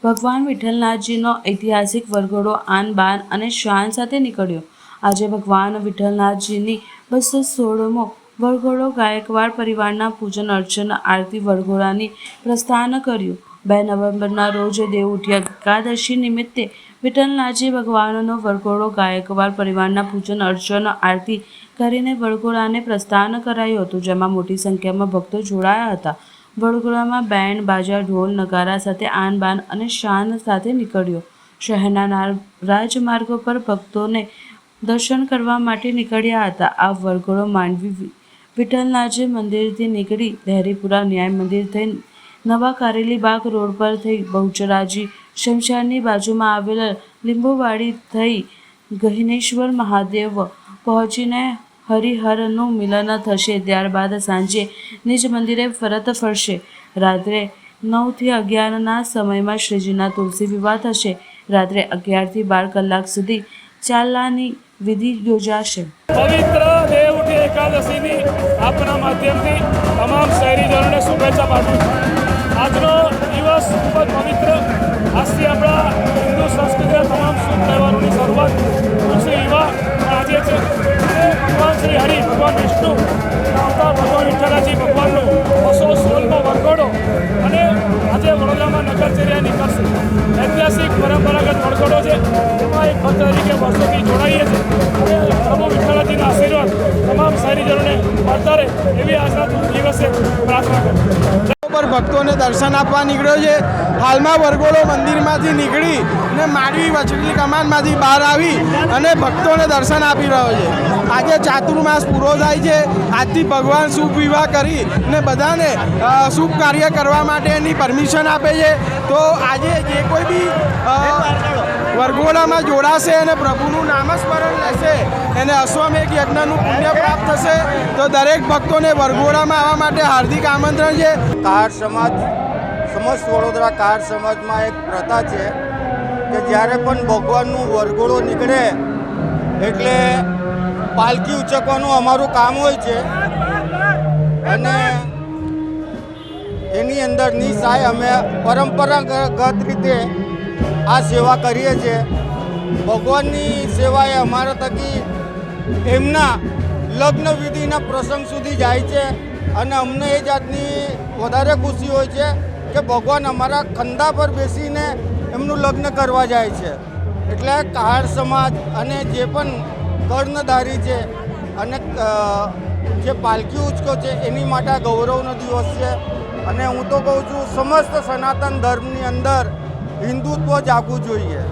ભગવાન વિઠ્ઠલનાથજીનો ઐતિહાસિક વરઘોડો આન બાન અને શાન સાથે નીકળ્યો। આજે ભગવાન વિઠ્ઠલનાથજીની 216મો વરઘોડો ગાયકવાડ પરિવારના પૂજન અર્ચન આરતી વરઘોડાની પ્રસ્થાન કર્યું। 2 નવેમ્બરના રોજ દેવઉઠી એકાદશી નિમિત્તે વિઠ્ઠલનાથજી ભગવાનનો વરઘોડો ગાયકવાડ પરિવારના પૂજન અર્ચન આરતી કરીને વરઘોડાને પ્રસ્થાન કરાયું હતું, જેમાં મોટી સંખ્યામાં ભક્તો જોડાયા હતા। વરઘોડામાં બેન્ડ બાજા ઢોલ નગારા સાથે આન બાન અને શાન સાથે નીકળ્યો। શહેરના રાજમાર્ગો પર ભક્તોને દર્શન કરવા માટે નીકળ્યા હતા। આ વરઘોડો માંડવી વિઠ્ઠલનાથજી મંદિરથી નીકળી લહેરીપુરા ન્યાય મંદિર થઈ નવા કારેલીબાગ રોડ પર થઈ બહુચરાજી શમશાનની બાજુમાં આવેલ લીંબુવાડી થઈ ગહિનેશ્વર મહાદેવ પહોંચીને હરિહરનું મિલન થશે। ત્યારબાદ સાંજે નિજ મંદિરે પરત ફરશે। રાત્રે 9 થી 11ના સમયમાં શ્રીજીના તુલસી વિવાહ થશે। રાત્રે 11 થી 12 કલાક સુધી ચાલાની વિધિ યોજાશે। પવિત્ર દેવઉઠી એકાદશીની આપના માધ્યમથી તમામ શહેરીજનોને શુભેચ્છા પાઠવું છું। આજનો દિવસ ખૂબ જ પવિત્ર। આજથી આપણા હિન્દુ સંસ્કૃતિના તમામ શુભ તહેવારોની શરૂઆત તુલસી વિવાહ આજે છે। ભગવાન શ્રી હરિ, ભગવાન વિષ્ણુ આવતા ભગવાન વિઠ્ઠલજી ભગવાનનો 216મો વરઘોડો અને આજે વડોદરામાં નગરચર્યા નીકળશે। ઐતિહાસિક પરંપરાગત વરઘોડો છે, એમાં એક ભક્ત તરીકે વર્ષોથી જોડાઈએ છીએ અને પ્રભુ વિઠ્ઠલજીના આશીર્વાદ તમામ શહેરીજનોને મળતા રહે એવી આજના દિવસે પ્રાર્થના કરું। પર ભક્તોને દર્શન આપવા નીકળ્યો છે। હાલમાં વરઘોડો મંદિરમાંથી નીકળી અને માંડવી વચલી કમાનમાંથી બહાર આવી અને ભક્તોને દર્શન આપી રહ્યો છે। આજે ચાતુર્માસ પૂરો થાય છે। આજથી ભગવાન શુભ વિવાહ કરી અને બધાને શુભ કાર્ય કરવા માટેની પરમિશન આપે છે। તો આજે જે કોઈ બી વરઘોડામાં જોડાશે અને પ્રભુનું નામસ્મરણ લેશે એને અશ્વમેઘ યજ્ઞનું પુણ્ય પ્રાપ્ત થશે। તો દરેક ભક્તોને વરઘોડામાં આવવા માટે હાર્દિક આમંત્રણ છે। કહાર સમાજ, સમસ્ત વડોદરા કહાર સમાજમાં એક પ્રથા છે કે જ્યારે પણ ભગવાનનું વરઘોડો નીકળે એટલે પાલકી ઉચકવાનું અમારું કામ હોય છે અને એની અંદર નિસહાય અમે પરંપરાગત રીતે આ સેવા કરીએ છીએ। ભગવાનની સેવા એ અમારા થકી એમના લગ્ન વિધિના પ્રસંગ સુધી જાય છે અને અમને એ જાતની વધારે ખુશી હોય છે કે ભગવાન અમારા ખંડા પર બેસીને એમનું લગ્ન કરવા જાય છે। એટલે કહાર સમાજ અને જે પણ કર્ણધારી છે અને જે પાલકી ઉચકો છે એની માટે ગૌરવનો દિવસ છે અને હું તો કહું છું સમસ્ત સનાતન ધર્મની અંદર હિન્દુત્વ જાગવું જોઈએ।